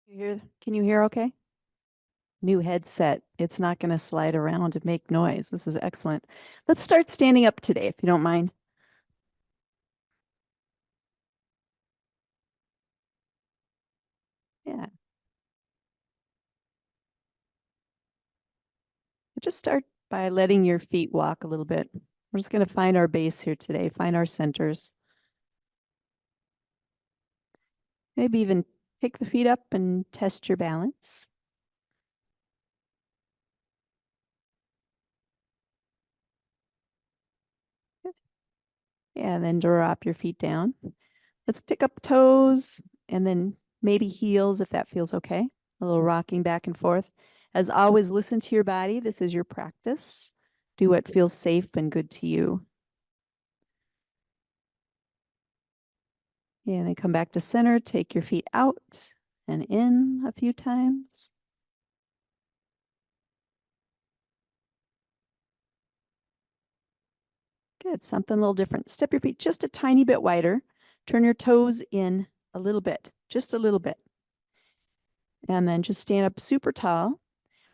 Can you hear okay? New headset. It's not going to slide around and make noise. This is excellent. Let's start standing up today, if you don't mind. Yeah. Just start by letting your feet walk a little bit. We're just going to find our base here today, find our centers. Maybe even pick the feet up and test your balance. Yeah, and then drop your feet down. Let's pick up toes and then maybe heels if that feels okay. A little rocking back and forth. As always, listen to your body. This is your practice. Do what feels safe and good to you. Yeah, and then come back to center. Take your feet out and in a few times. Good. Something a little different. Step your feet just a tiny bit wider. Turn your toes in a little bit, just a little bit. And then just stand up super tall.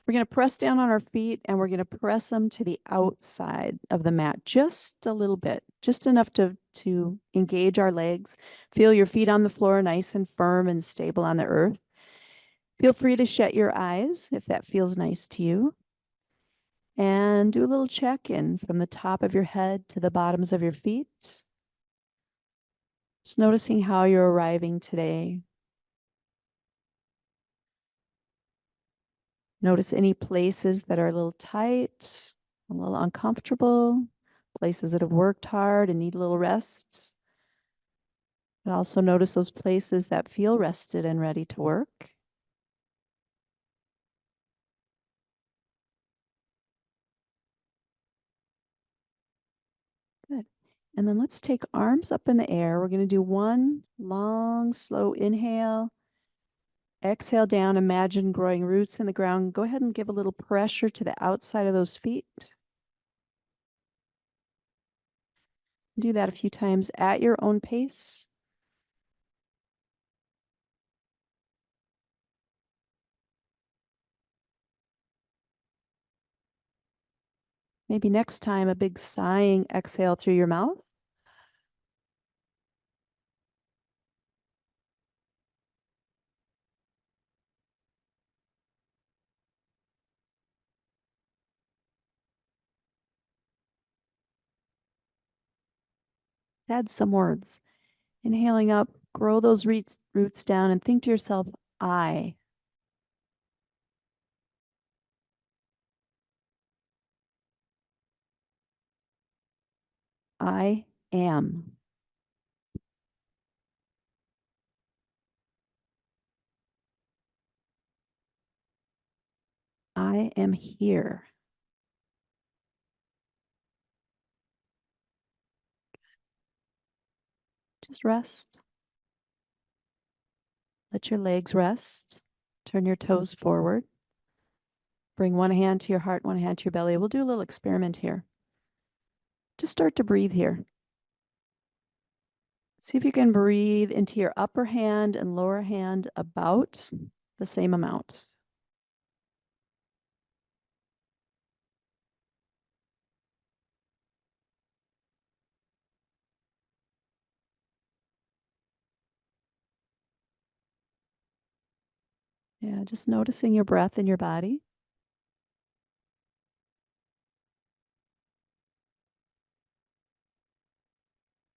We're going to press down on our feet and we're going to press them to the outside of the mat just a little bit, just enough to engage our legs. Feel your feet on the floor nice and firm and stable on the earth. Feel free to shut your eyes if that feels nice to you. And do a little check in from the top of your head to the bottoms of your feet. Just noticing how you're arriving today. Notice any places that are a little tight, a little uncomfortable, places that have worked hard and need a little rest. And also notice those places that feel rested and ready to work. Good. And then let's take arms up in the air. We're going to do one long, slow inhale. Exhale down. Imagine growing roots in the ground. Go ahead and give a little pressure to the outside of those feet. Do that a few times at your own pace. Maybe next time a big sighing exhale through your mouth. Add some words. Inhaling up, grow those roots down and think to yourself, I. I am. I am here. Just rest. Let your legs rest. Turn your toes forward. Bring one hand to your heart, one hand to your belly. We'll do a little experiment here. Just start to breathe here. See if you can breathe into your upper hand and lower hand about the same amount. Yeah, just noticing your breath in your body.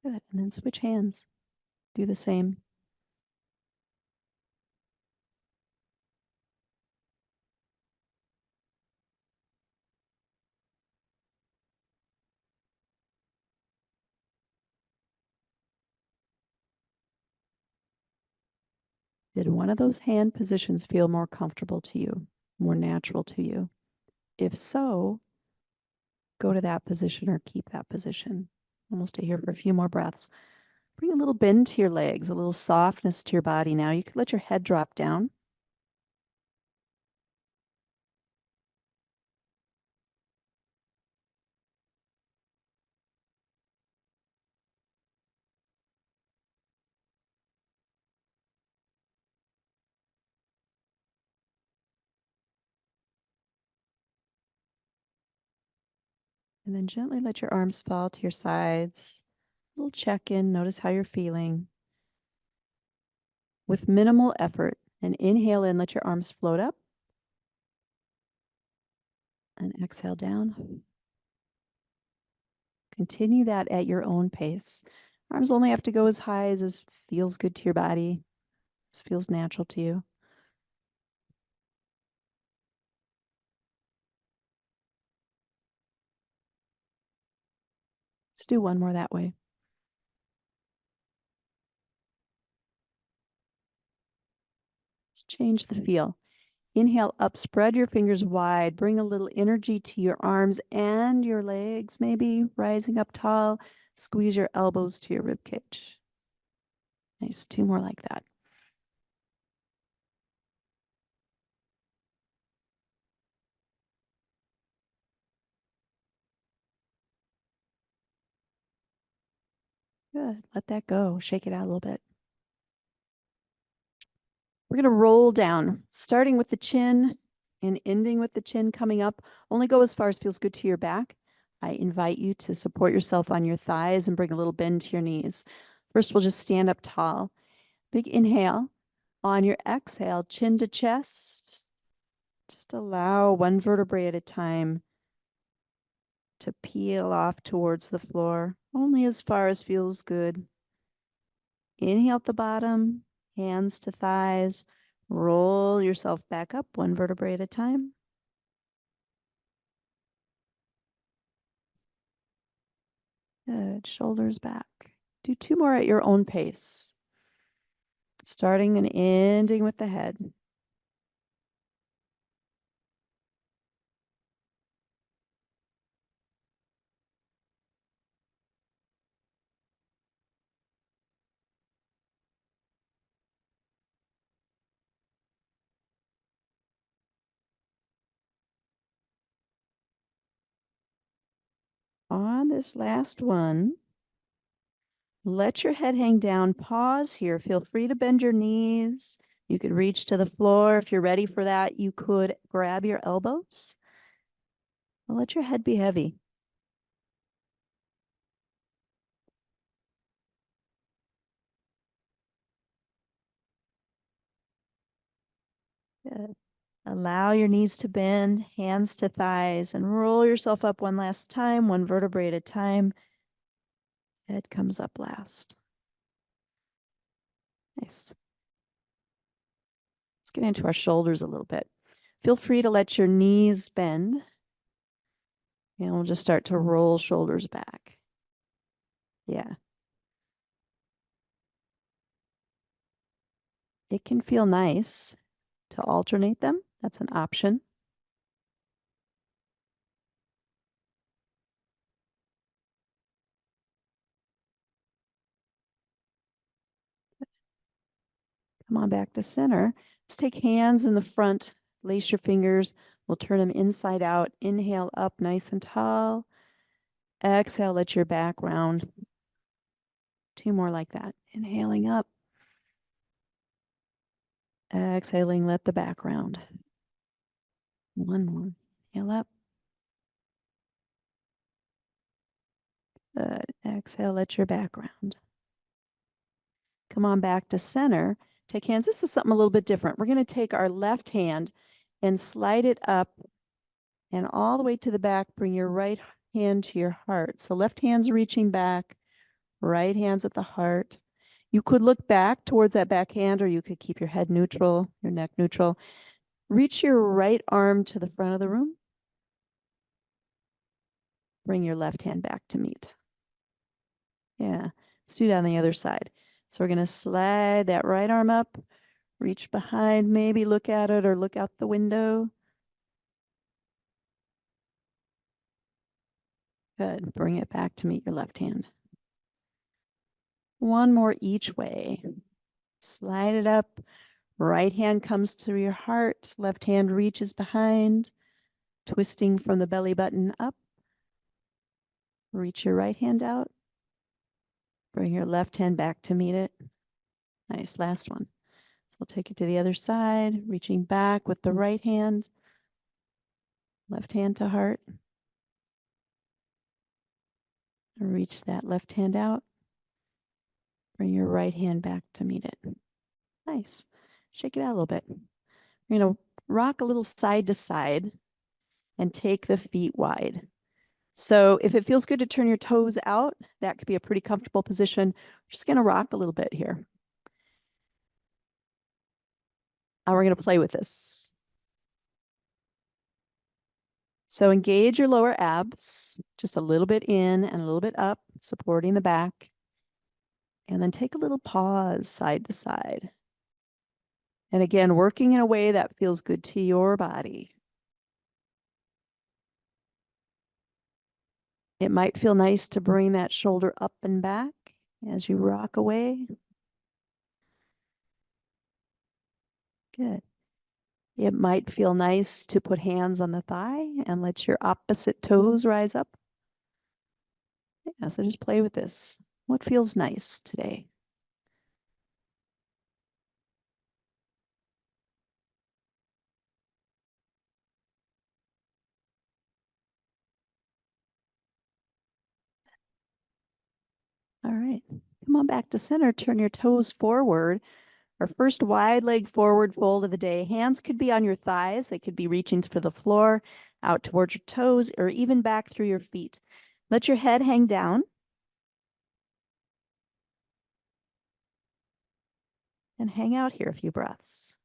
Good. And then switch hands. Do the same. Did one of those hand positions feel more comfortable to you, more natural to you? If so, go to that position or keep that position. Almost stay here for a few more breaths. Bring a little bend to your legs, a little softness to your body now. You can let your head drop down. And then gently let your arms fall to your sides. A little check-in, notice how you're feeling. With minimal effort, and inhale in, let your arms float up. And exhale down. Continue that at your own pace. Arms only have to go as high as feels good to your body, as feels natural to you. Let's do one more that way. Let's change the feel. Inhale up, spread your fingers wide, bring a little energy to your arms and your legs, maybe rising up tall. Squeeze your elbows to your rib cage. Nice, 2 more like that. Good, let that go. Shake it out a little bit. We're going to roll down, starting with the chin and ending with the chin coming up. Only go as far as feels good to your back. I invite you to support yourself on your thighs and bring a little bend to your knees. First, we'll just stand up tall. Big inhale. On your exhale, chin to chest. Just allow one vertebrae at a time to peel off towards the floor, only as far as feels good. Inhale at the bottom, hands to thighs. Roll yourself back up, one vertebrae at a time. Good, shoulders back. Do 2 more at your own pace, starting and ending with the head. On this last one, let your head hang down. Pause here. Feel free to bend your knees. You could reach to the floor. If you're ready for that, you could grab your elbows. Let your head be heavy. Good. Allow your knees to bend, hands to thighs, and roll yourself up one last time, one vertebrae at a time. Head comes up last. Nice. Let's get into our shoulders a little bit. Feel free to let your knees bend. And we'll just start to roll shoulders back. Yeah. It can feel nice to alternate them. That's an option. Come on back to center. Let's take hands in the front, lace your fingers. We'll turn them inside out. Inhale up nice and tall. Exhale, let your back round. 2 more like that. Inhaling up. Exhaling, let the back round. 1 more. Inhale up. Good. Exhale, let your back round. Come on back to center. Take hands. This is something a little bit different. We're going to take our left hand and slide it up and all the way to the back. Bring your right hand to your heart. So left hand's reaching back, right hand's at the heart. You could look back towards that back hand, or you could keep your head neutral, your neck neutral. Reach your right arm to the front of the room. Bring your left hand back to meet. Yeah, let's do that on the other side. So we're going to slide that right arm up, reach behind, maybe look at it or look out the window. Good. Bring it back to meet your left hand. 1 more each way. Slide it up. Right hand comes to your heart. Left hand reaches behind, twisting from the belly button up. Reach your right hand out. Bring your left hand back to meet it. Nice. Last one. So we'll take it to the other side, reaching back with the right hand. Left hand to heart. Reach that left hand out. Bring your right hand back to meet it. Nice. Shake it out a little bit. You're going to rock a little side to side and take the feet wide. So if it feels good to turn your toes out, that could be a pretty comfortable position. We're just going to rock a little bit here. Now we're going to play with this. So engage your lower abs, just a little bit in and a little bit up, supporting the back. And then take a little pause side to side. And again, working in a way that feels good to your body. It might feel nice to bring that shoulder up and back as you rock away. Good. It might feel nice to put hands on the thigh and let your opposite toes rise up. Yeah, so just play with this. What feels nice today? All right. Come on back to center. Turn your toes forward. Our first wide leg forward fold of the day. Hands could be on your thighs. They could be reaching for the floor, out towards your toes, or even back through your feet. Let your head hang down. And hang out here a few breaths.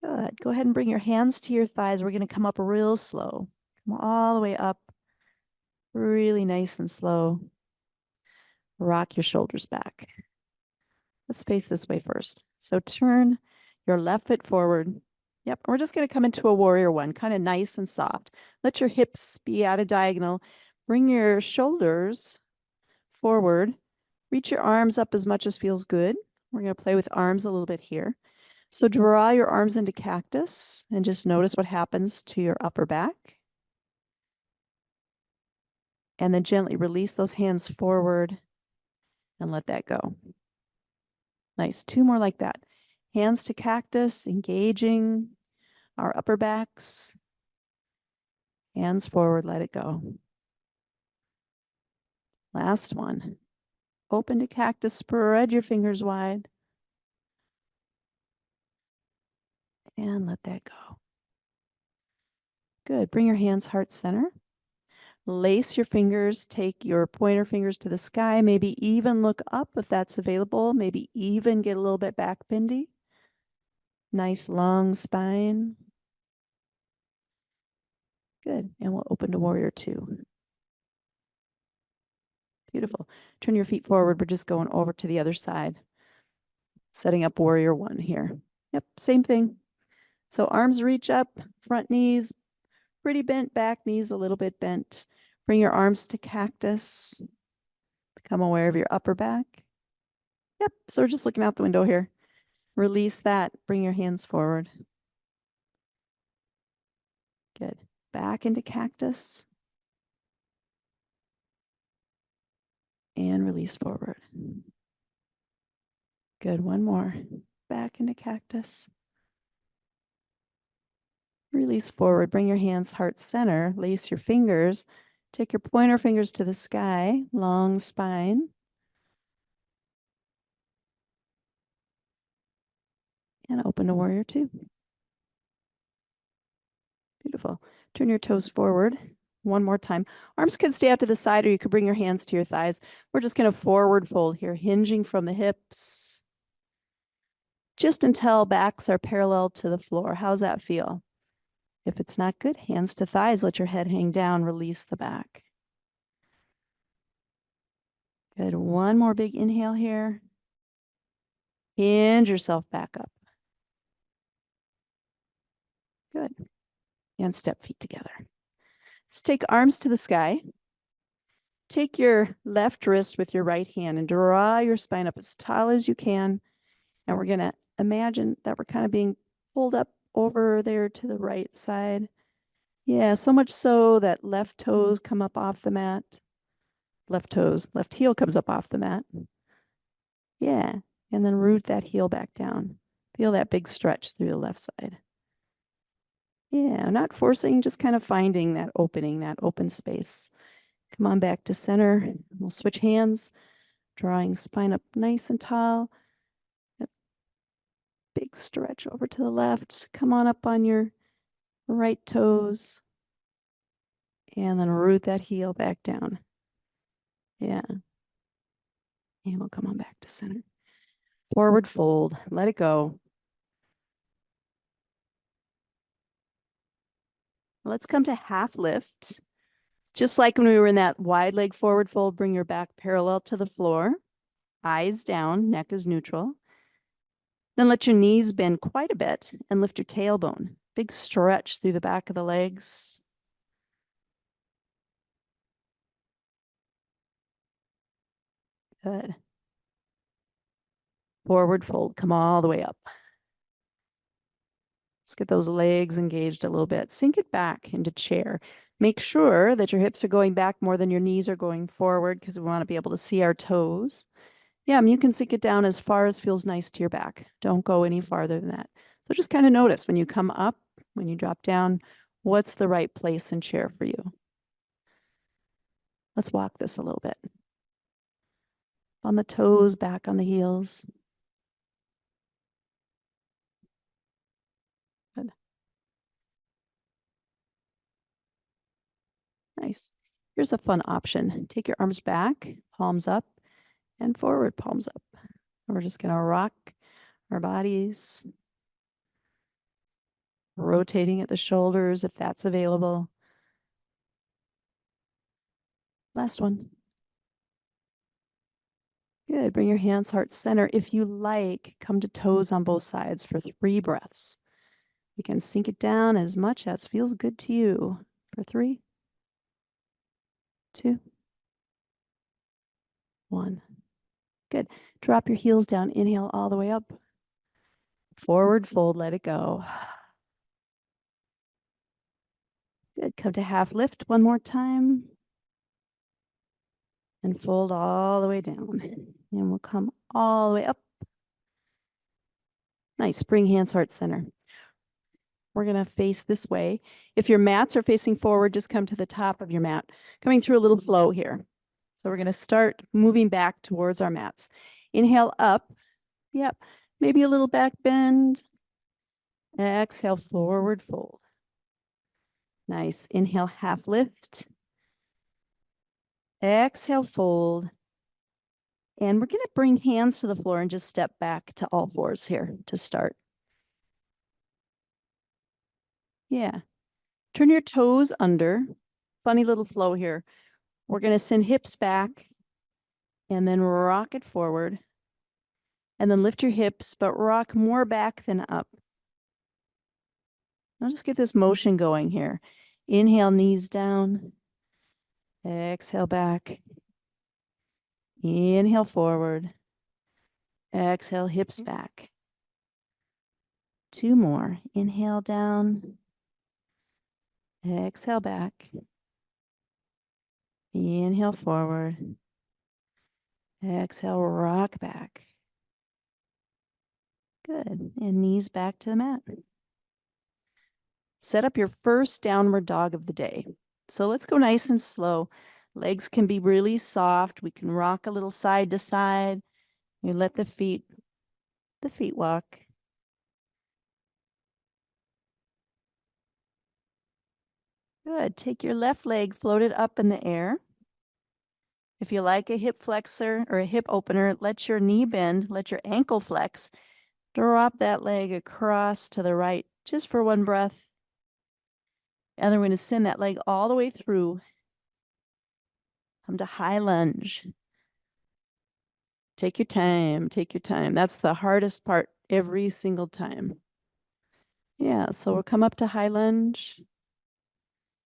Good. Go ahead and bring your hands to your thighs. We're going to come up real slow. Come all the way up. Really nice and slow. Rock your shoulders back. Let's face this way first. So turn your left foot forward. Yep. We're just going to come into a warrior one, kind of nice and soft. Let your hips be at a diagonal. Bring your shoulders forward. Reach your arms up as much as feels good. We're going to play with arms a little bit here. So draw your arms into cactus and just notice what happens to your upper back. And then gently release those hands forward and let that go. Nice. 2 more like that. Hands to cactus, engaging our upper backs. Hands forward, let it go. Last one. Open to cactus, spread your fingers wide. And let that go. Good. Bring your hands heart center. Lace your fingers, take your pointer fingers to the sky, maybe even look up if that's available, maybe even get a little bit back bendy. Nice long spine. Good. And we'll open to warrior 2. Beautiful. Turn your feet forward. We're just going over to the other side. Setting up warrior 1 here. Yep, same thing. So arms reach up, front knees pretty bent, back knees a little bit bent. Bring your arms to cactus. Become aware of your upper back. Yep, so we're just looking out the window here. Release that. Bring your hands forward. Good. Back into cactus. And release forward. Good. One more. Back into cactus. Release forward. Bring your hands heart center. Lace your fingers. Take your pointer fingers to the sky. Long spine. And open to warrior 2. Beautiful. Turn your toes forward. One more time. Arms can stay out to the side, or you could bring your hands to your thighs. We're just going to forward fold here, hinging from the hips. Just until backs are parallel to the floor. How's that feel? If it's not good, hands to thighs. Let your head hang down. Release the back. Good. One more big inhale here. Hinge yourself back up. Good. And step feet together. Let's take arms to the sky. Take your left wrist with your right hand and draw your spine up as tall as you can. And we're going to imagine that we're kind of being pulled up over there to the right side. Yeah, so much so that left toes come up off the mat. Left heel comes up off the mat. Yeah, And then root that heel back down. Feel that big stretch through the left side. Yeah, not forcing, just kind of finding that opening, that open space. Come on back to center. We'll switch hands, drawing spine up nice and tall. A big stretch over to the left. Come on up on your right toes. And then root that heel back down. Yeah. And we'll come on back to center. Forward fold. Let it go. Let's come to half lift. Just like when we were in that wide leg forward fold, bring your back parallel to the floor. Eyes down, neck is neutral. Then let your knees bend quite a bit and lift your tailbone. Big stretch through the back of the legs. Good. Forward fold, come all the way up. Let's get those legs engaged a little bit. Sink it back into chair. Make sure that your hips are going back more than your knees are going forward because we want to be able to see our toes. Yeah, you can sink it down as far as feels nice to your back. Don't go any farther than that. So just kind of notice when you come up, when you drop down, what's the right place and chair for you. Let's walk this a little bit. On the toes, back on the heels. Good. Nice. Here's a fun option. Take your arms back, palms up, and forward, palms up. And we're just going to rock our bodies, rotating at the shoulders if that's available. Last one. Good. Bring your hands heart center. If you like, come to toes on both sides for 3 breaths. You can sink it down as much as feels good to you for 3, 2, 1. Good. Drop your heels down. Inhale all the way up. Forward fold. Let it go. Good. Come to half lift one more time. And fold all the way down. And we'll come all the way up. Nice. Bring hands heart center. We're going to face this way. If your mats are facing forward, just come to the top of your mat. Coming through a little flow here. So we're going to start moving back towards our mats. Inhale up. Yep. Maybe a little back bend. Exhale, forward fold. Nice. Inhale, half lift. Exhale, fold. And we're going to bring hands to the floor and just step back to all fours here to start. Yeah. Turn your toes under. Funny little flow here. We're going to send hips back and then rock it forward. And then lift your hips, but rock more back than up. Now just get this motion going here. Inhale, knees down. Exhale, back. Inhale, forward. Exhale, hips back. 2 more. Inhale, down. Exhale, back. Inhale, forward. Exhale, rock back. Good. And knees back to the mat. Set up your first downward dog of the day. So let's go nice and slow. Legs can be really soft. We can rock a little side to side. You let the feet walk. Good. Take your left leg, float it up in the air. If you like a hip flexor or a hip opener, let your knee bend, let your ankle flex. Drop that leg across to the right just for 1 breath. And then we're going to send that leg all the way through. Come to high lunge. Take your time, take your time. That's the hardest part every single time. Yeah, so we'll come up to high lunge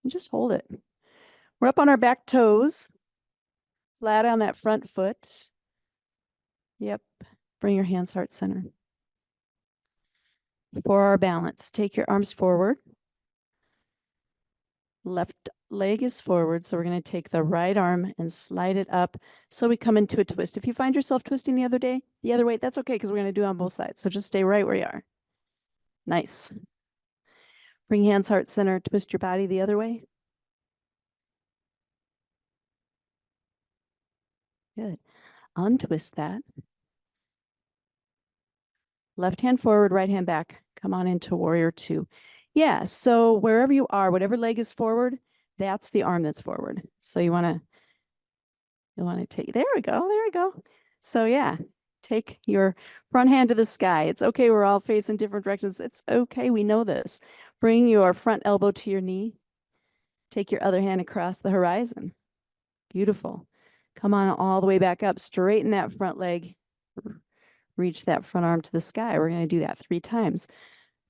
and just hold it. We're up on our back toes, flat on that front foot. Yep, bring your hands heart center. For our balance, take your arms forward. Left leg is forward, so we're going to take the right arm and slide it up so we come into a twist. If you find yourself twisting the other way, that's okay because we're going to do it on both sides. So just stay right where you are. Nice. Bring hands heart center, twist your body the other way. Good. Untwist that. Left hand forward, right hand back. Come on into warrior two. Yeah, so wherever you are, whatever leg is forward, that's the arm that's forward. So you want to take, there we go. So yeah, take your front hand to the sky. It's okay, we're all facing different directions. It's okay, we know this. Bring your front elbow to your knee. Take your other hand across the horizon. Beautiful. Come on all the way back up. Straighten that front leg. Reach that front arm to the sky. We're going to do that 3 times.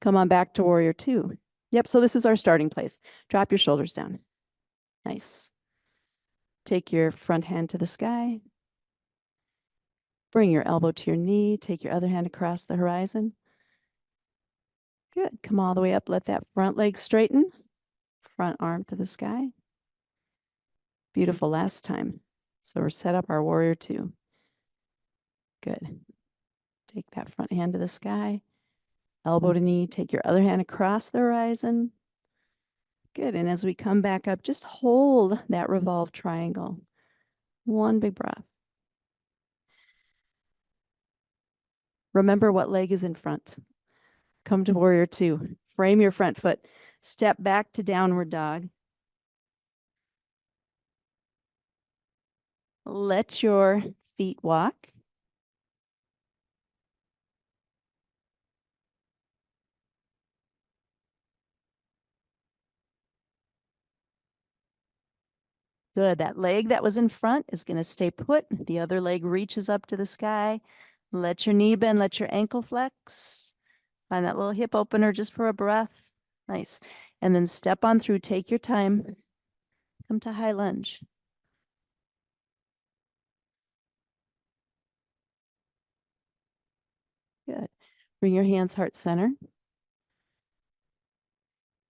Come on back to warrior two. Yep, so this is our starting place. Drop your shoulders down. Nice. Take your front hand to the sky. Bring your elbow to your knee. Take your other hand across the horizon. Good. Come all the way up. Let that front leg straighten. Front arm to the sky. Beautiful. Last time. So we're set up our warrior two. Good. Take that front hand to the sky. Elbow to knee. Take your other hand across the horizon. Good. And as we come back up, just hold that revolved triangle. One big breath. Remember what leg is in front. Come to warrior two. Frame your front foot. Step back to downward dog. Let your feet walk. Good. That leg that was in front is going to stay put. The other leg reaches up to the sky. Let your knee bend. Let your ankle flex. Find that little hip opener just for a breath. Nice. And then step on through. Take your time. Come to high lunge. Good. Bring your hands heart center.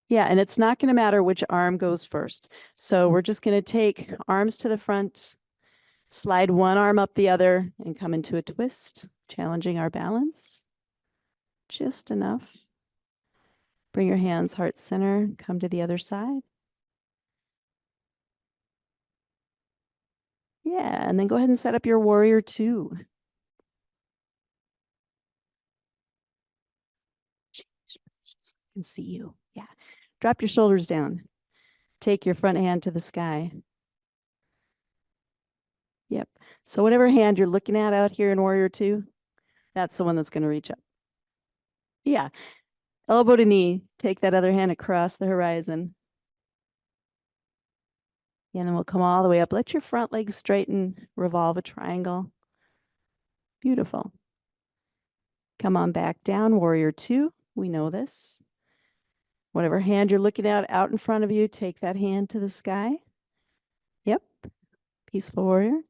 Yeah, and it's not going to matter which arm goes first. So we're just going to take arms to the front, slide one arm up the other, and come into a twist, challenging our balance. Just enough. Bring your hands heart center, come to the other side. Yeah, and then go ahead and set up your warrior two. I can see you. Yeah. Drop your shoulders down. Take your front hand to the sky. Yep. So whatever hand you're looking at out here in warrior two, that's the one that's going to reach up. Yeah. Elbow to knee. Take that other hand across the horizon. And then we'll come all the way up. Let your front leg straighten. Revolve a triangle. Beautiful. Come on back down. Warrior two. We know this. Whatever hand you're looking at out in front of you, take that hand to the sky. Yep. Peaceful warrior.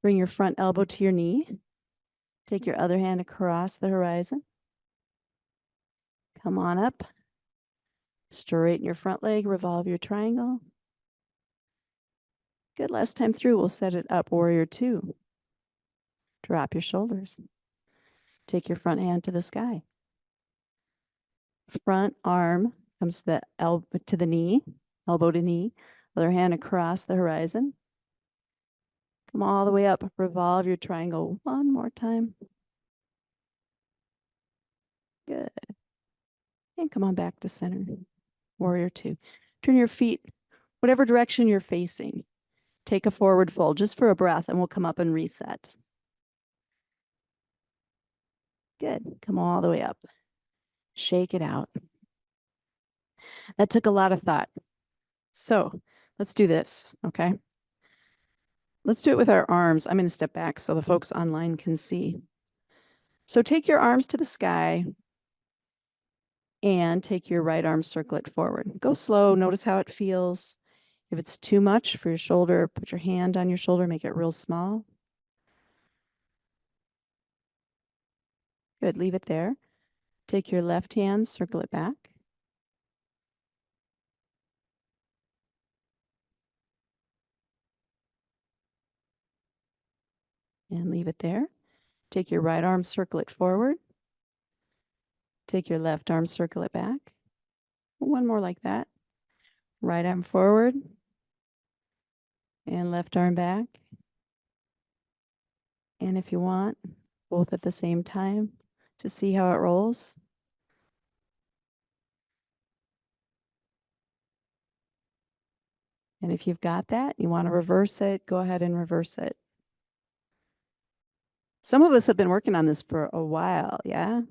Bring your front elbow to your knee. Take your other hand across the horizon. Come on up. Straighten your front leg. Revolve your triangle. Good. Last time through, we'll set it up. Warrior two. Drop your shoulders. Take your front hand to the sky. Front arm comes to the elbow to the knee, elbow to knee. Other hand across the horizon. Come all the way up. Revolve your triangle one more time. Good. And come on back to center. Warrior two. Turn your feet whatever direction you're facing. Take a forward fold just for a breath, and we'll come up and reset. Good. Come all the way up. Shake it out. That took a lot of thought. So let's do this, okay? Let's do it with our arms. I'm going to step back so the folks online can see. So take your arms to the sky and take your right arm, circle it forward. Go slow. Notice how it feels. If it's too much for your shoulder, put your hand on your shoulder, make it real small. Good. Leave it there. Take your left hand, circle it back. And leave it there. Take your right arm, circle it forward. Take your left arm, circle it back. One more like that. Right arm forward. And left arm back. And if you want, both at the same time to see how it rolls. And if you've got that, you want to reverse it, go ahead and reverse it. Some of us have been working on this for a while, yeah?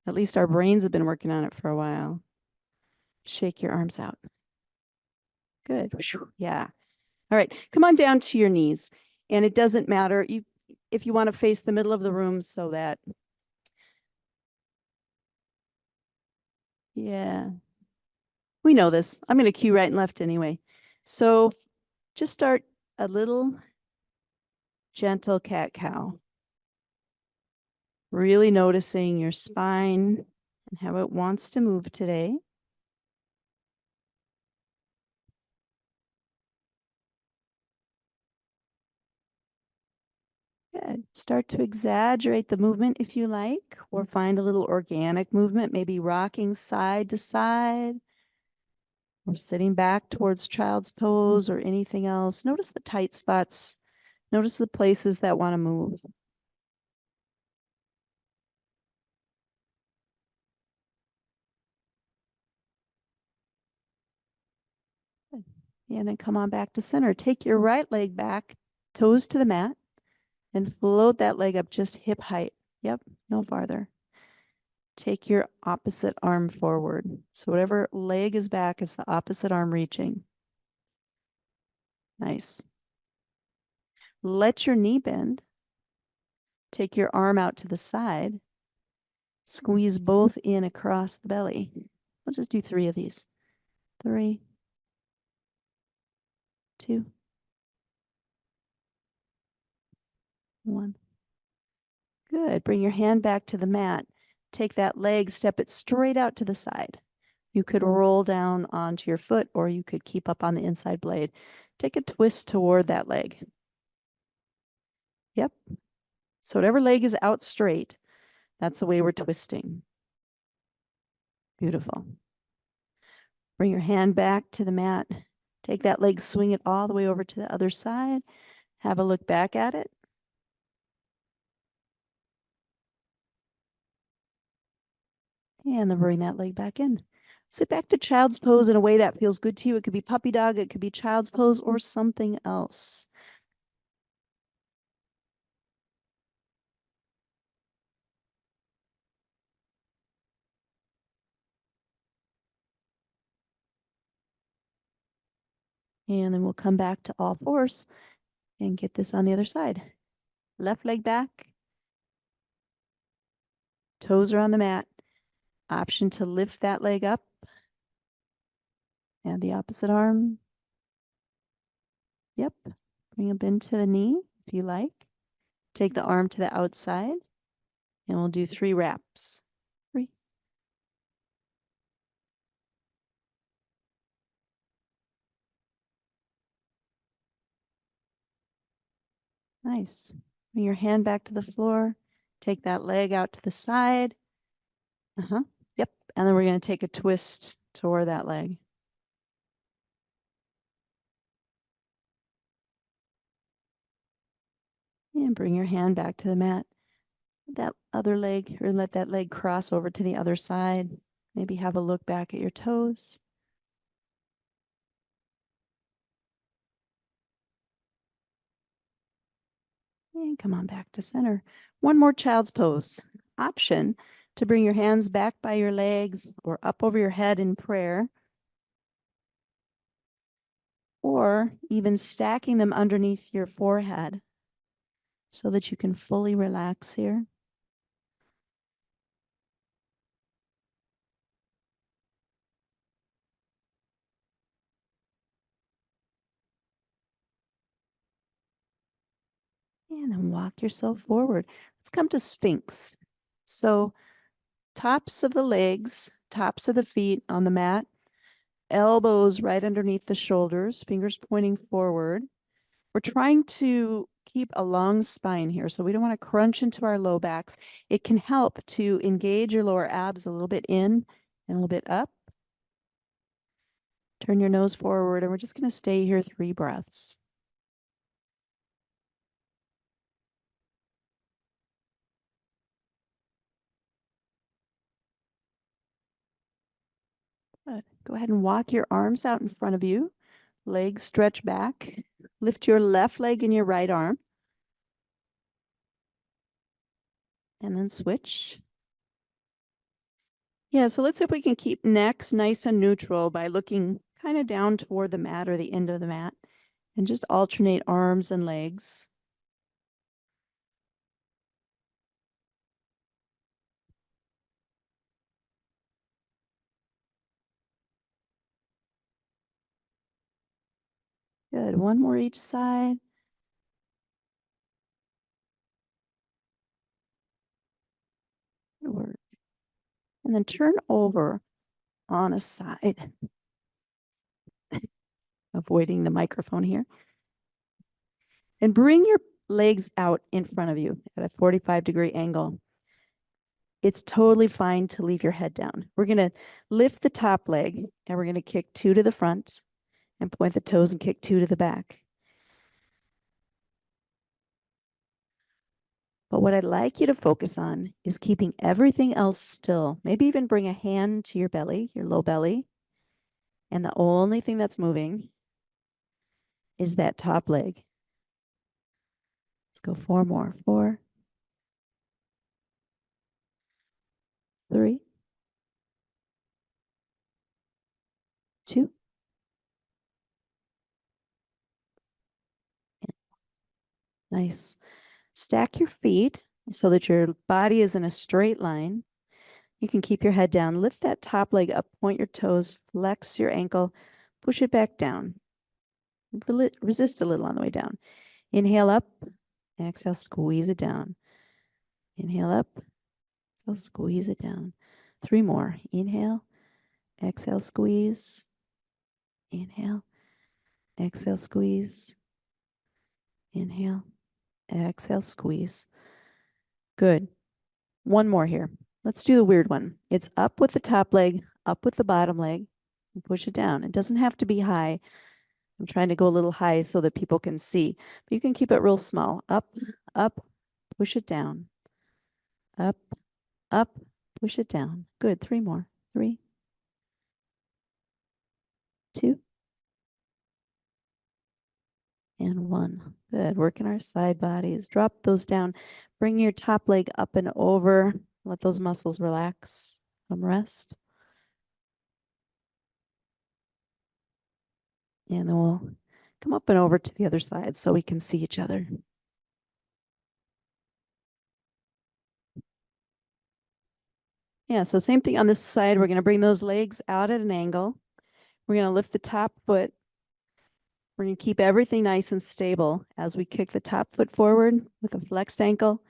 At least our brains have been working on it for a while. Shake your arms out. Good. Yeah. All right. Come on down to your knees. And it doesn't matter if you want to face the middle of the room so that, yeah. We know this. I'm going to cue right and left anyway. So just start a little gentle cat-cow. Really noticing your spine and how it wants to move today. Good. Start to exaggerate the movement if you like, or find a little organic movement, maybe rocking side to side, or sitting back towards child's pose or anything else. Notice the tight spots. Notice the places that want to move. Good. And then come on back to center. Take your right leg back, toes to the mat, and float that leg up just hip height. Yep, no farther. Take your opposite arm forward. So whatever leg is back, it's the opposite arm reaching. Nice. Let your knee bend. Take your arm out to the side. Squeeze both in across the belly. We'll just do 3 of these. 3, 2, 1. Good. Bring your hand back to the mat. Take that leg, step it straight out to the side. You could roll down onto your foot, or you could keep up on the inside blade. Take a twist toward that leg. Yep. So whatever leg is out straight, that's the way we're twisting. Beautiful. Bring your hand back to the mat. Take that leg, swing it all the way over to the other side. Have a look back at it. And then bring that leg back in. Sit back to child's pose in a way that feels good to you. It could be puppy dog, it could be child's pose, or something else. And then we'll come back to all fours and get this on the other side. Left leg back. Toes are on the mat. Option to lift that leg up. And the opposite arm. Yep. Bring a bend to the knee if you like. Take the arm to the outside. And we'll do 3 wraps. 3. Nice. Bring your hand back to the floor. Take that leg out to the side. Yep. And then we're going to take a twist toward that leg. And bring your hand back to the mat. That other leg, or let that leg cross over to the other side. Maybe have a look back at your toes. And come on back to center. One more child's pose. Option to bring your hands back by your legs or up over your head in prayer, or even stacking them underneath your forehead so that you can fully relax here. And then walk yourself forward. Let's come to Sphinx. So tops of the legs, tops of the feet on the mat, elbows right underneath the shoulders, fingers pointing forward. We're trying to keep a long spine here. So we don't want to crunch into our low backs. It can help to engage your lower abs a little bit in and a little bit up. Turn your nose forward, and we're just going to stay here 3 breaths. Good. Go ahead and walk your arms out in front of you. Legs stretch back. Lift your left leg and your right arm. And then switch. Yeah, so let's see if we can keep necks nice and neutral by looking kind of down toward the mat or the end of the mat. And just alternate arms and legs. Good. One more each side. Good work. And then turn over on a side. Avoiding the microphone here. And bring your legs out in front of you at a 45-degree angle. It's totally fine to leave your head down. We're going to lift the top leg, and we're going to kick 2 to the front and point the toes and kick 2 to the back. But what I'd like you to focus on is keeping everything else still. Maybe even bring a hand to your belly, your low belly. And the only thing that's moving is that top leg. Let's go 4 more. 4, 3, 2. Nice. Stack your feet so that your body is in a straight line. You can keep your head down. Lift that top leg up, point your toes, flex your ankle, push it back down. Resist a little on the way down. Inhale up, exhale, squeeze it down. Inhale up, exhale, squeeze it down. 3 more. Inhale, exhale, squeeze. Inhale, exhale, squeeze. Inhale, exhale, squeeze. Good. One more here. Let's do the weird one. It's up with the top leg, up with the bottom leg, and push it down. It doesn't have to be high. I'm trying to go a little high so that people can see, but you can keep it real small. Up, up, push it down. Up, up, push it down. Good. 3 more. 3, 2, and 1. Good. Working our side bodies. Drop those down. Bring your top leg up and over. Let those muscles relax. Let them rest. And then we'll come up and over to the other side so we can see each other. Yeah, so same thing on this side. We're going to bring those legs out at an angle. We're going to lift the top foot. We're going to keep everything nice and stable as we kick the top foot forward with a flexed ankle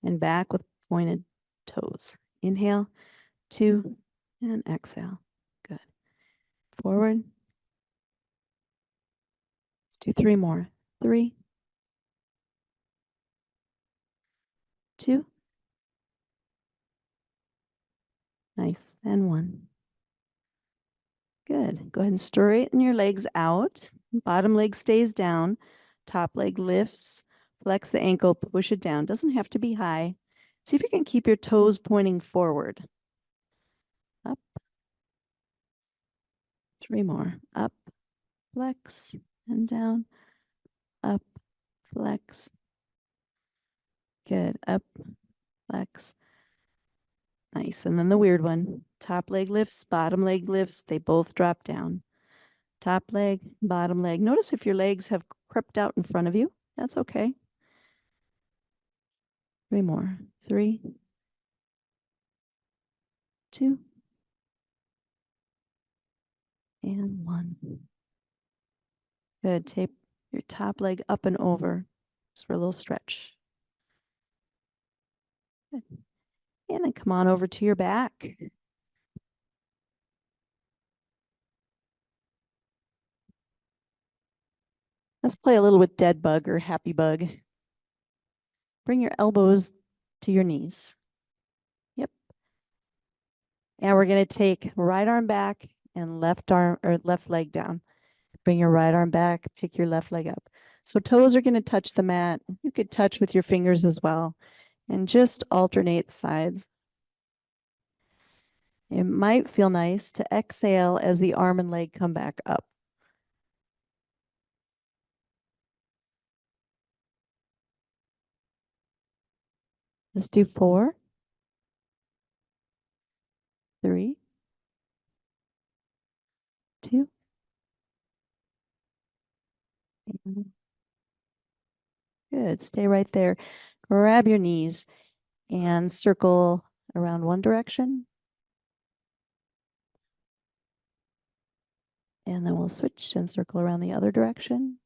and back with pointed toes. Inhale, 2, and exhale. Good. Forward. Let's do 3 more. 3, 2. Nice. And 1. Good. Go ahead and straighten your legs out. Bottom leg stays down. Top leg lifts. Flex the ankle, push it down. Doesn't have to be high. See if you can keep your toes pointing forward. Up. 3 more. Up, flex, and down. Up, flex. Good. Up, flex. Nice. And then the weird one. Top leg lifts, bottom leg lifts. They both drop down. Top leg, bottom leg. Notice if your legs have crept out in front of you. That's okay. 3 more. 3, 2, and 1. Good. Tape your top leg up and over just for a little stretch. Good. And then come on over to your back. Let's play a little with dead bug or happy bug. Bring your elbows to your knees. Yep. And we're going to take right arm back and left arm or left leg down. Bring your right arm back, pick your left leg up. So toes are going to touch the mat. You could touch with your fingers as well and just alternate sides. It might feel nice to exhale as the arm and leg come back up. Let's do 4, 3, 2, and good. Stay right there. Grab your knees and circle around one direction. And then we'll switch and circle around the other direction.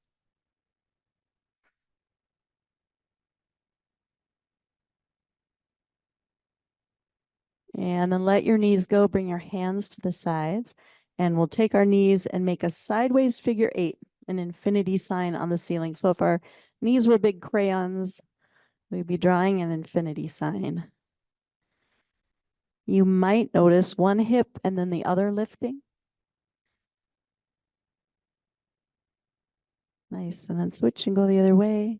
And then let your knees go. Bring your hands to the sides. And we'll take our knees and make a sideways figure 8, an infinity sign on the ceiling. So if our knees were big crayons, we'd be drawing an infinity sign. You might notice one hip and then the other lifting. Nice. And then switch and go the other way.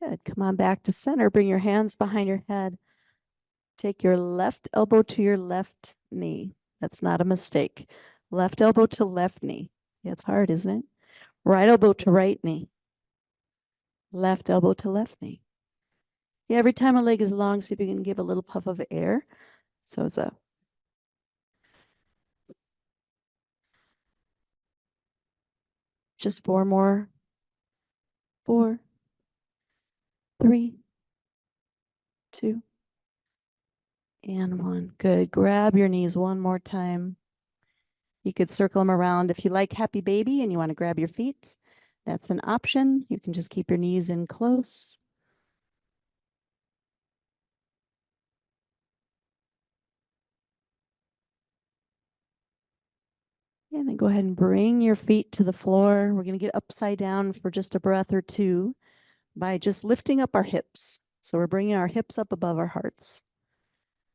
Good. Come on back to center. Bring your hands behind your head. Take your left elbow to your left knee. That's not a mistake. Left elbow to left knee. Yeah, it's hard, isn't it? Right elbow to right knee. Left elbow to left knee. Yeah, every time a leg is long, see if you can give a little puff of air. So it's a just 4 more. 4, 3, 2, and 1. Good. Grab your knees one more time. You could circle them around. If you like happy baby and you want to grab your feet, that's an option. You can just keep your knees in close. And then go ahead and bring your feet to the floor. We're going to get upside down for just a breath or two by just lifting up our hips. So we're bringing our hips up above our hearts.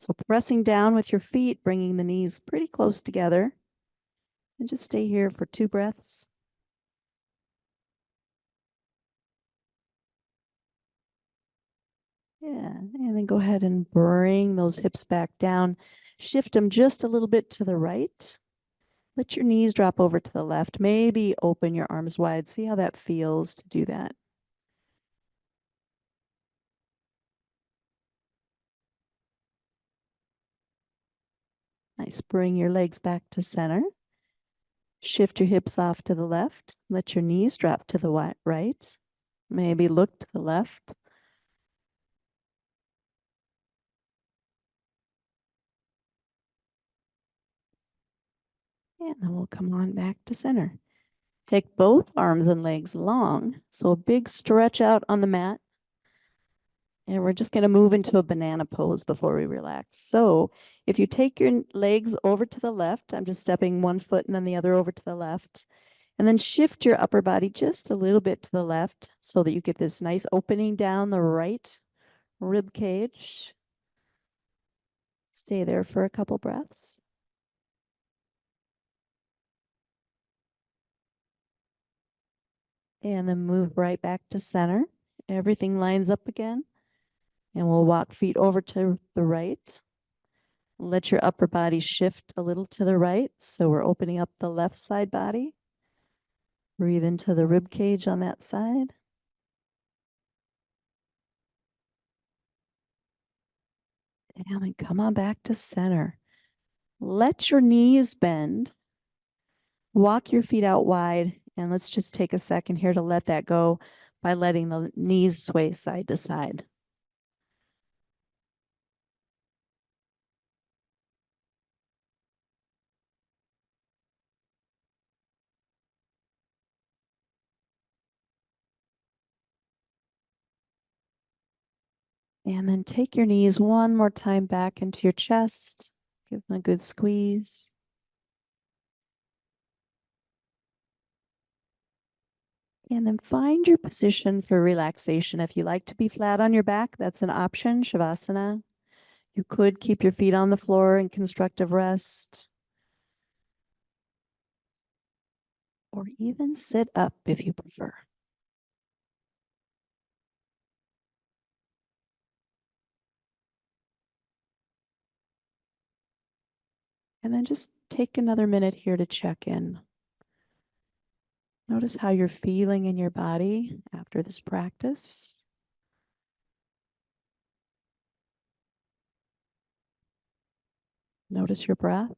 So pressing down with your feet, bringing the knees pretty close together. And just stay here for 2 breaths. Yeah, and then go ahead and bring those hips back down. Shift them just a little bit to the right. Let your knees drop over to the left. Maybe open your arms wide. See how that feels to do that. Nice. Bring your legs back to center. Shift your hips off to the left. Let your knees drop to the right. Maybe look to the left. And then we'll come on back to center. Take both arms and legs long. So a big stretch out on the mat. And we're just going to move into a banana pose before we relax. So if you take your legs over to the left, I'm just stepping one foot and then the other over to the left. And then shift your upper body just a little bit to the left so that you get this nice opening down the right rib cage. Stay there for a couple breaths. And then move right back to center. Everything lines up again. And we'll walk feet over to the right. Let your upper body shift a little to the right. So we're opening up the left side body. Breathe into the rib cage on that side. And then come on back to center. Let your knees bend. Walk your feet out wide. And let's just take a second here to let that go by letting the knees sway side to side. And then take your knees one more time back into your chest. Give them a good squeeze. And then find your position for relaxation. If you like to be flat on your back, that's an option, Shavasana. You could keep your feet on the floor in constructive rest, or even sit up if you prefer. And then just take another minute here to check in. Notice how you're feeling in your body after this practice. Notice your breath.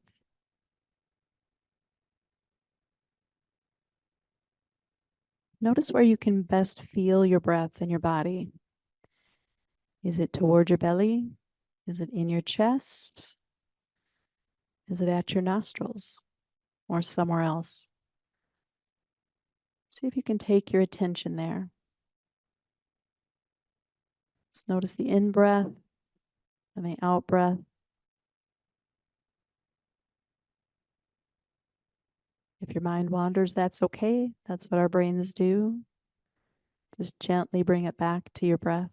Notice where you can best feel your breath in your body. Is it toward your belly? Is it in your chest? Is it at your nostrils or somewhere else? See if you can take your attention there. Just notice the in-breath and the out-breath. If your mind wanders, that's okay. That's what our brains do. Just gently bring it back to your breath.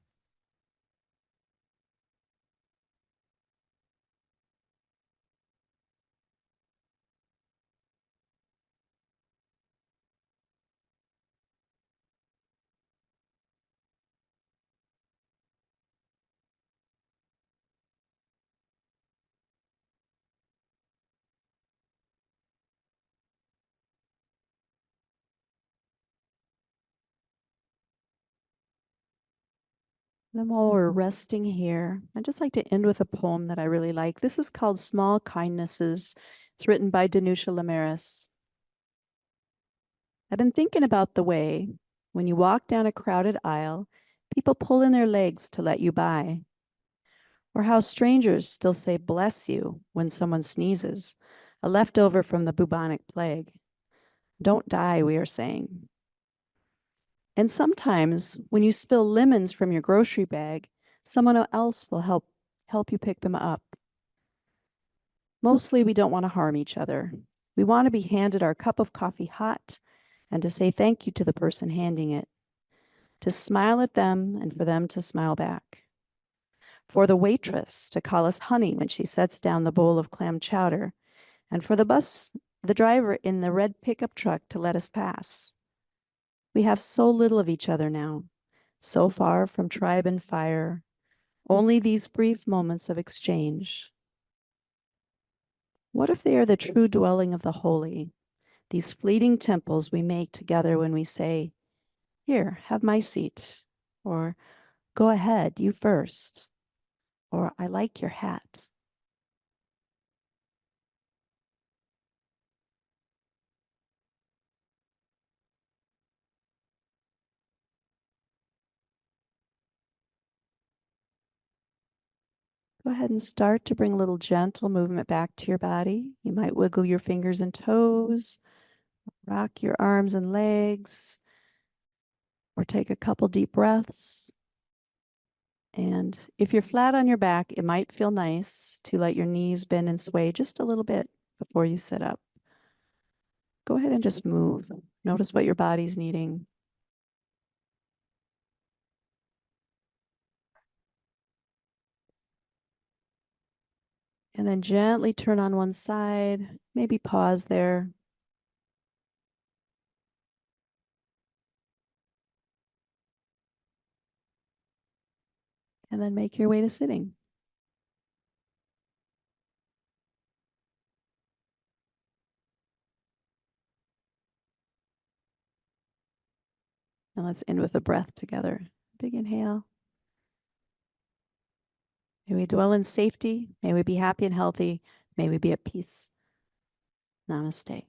And while we're resting here, I'd just like to end with a poem that I really like. This is called Small Kindnesses. It's written by Danusha Lamaris. I've been thinking about the way when you walk down a crowded aisle, people pull in their legs to let you by. Or how strangers still say bless you when someone sneezes, a leftover from the bubonic plague. Don't die, we are saying. And sometimes when you spill lemons from your grocery bag, someone else will help you pick them up. Mostly we don't want to harm each other. We want to be handed our cup of coffee hot and to say thank you to the person handing it, to smile at them and for them to smile back. For the waitress to call us honey when she sets down the bowl of clam chowder, and for the driver in the red pickup truck to let us pass. We have so little of each other now, so far from tribe and fire, only these brief moments of exchange. What if they are the true dwelling of the holy, these fleeting temples we make together when we say, here, have my seat, or go ahead, you first, or I like your hat. Go ahead and start to bring a little gentle movement back to your body. You might wiggle your fingers and toes, rock your arms and legs, or take a couple deep breaths. And if you're flat on your back, it might feel nice to let your knees bend and sway just a little bit before you sit up. Go ahead and just move. Notice what your body's needing. And then gently turn on one side, maybe pause there. And then make your way to sitting. And let's end with a breath together. Big inhale. May we dwell in safety. May we be happy and healthy. May we be at peace. Namaste.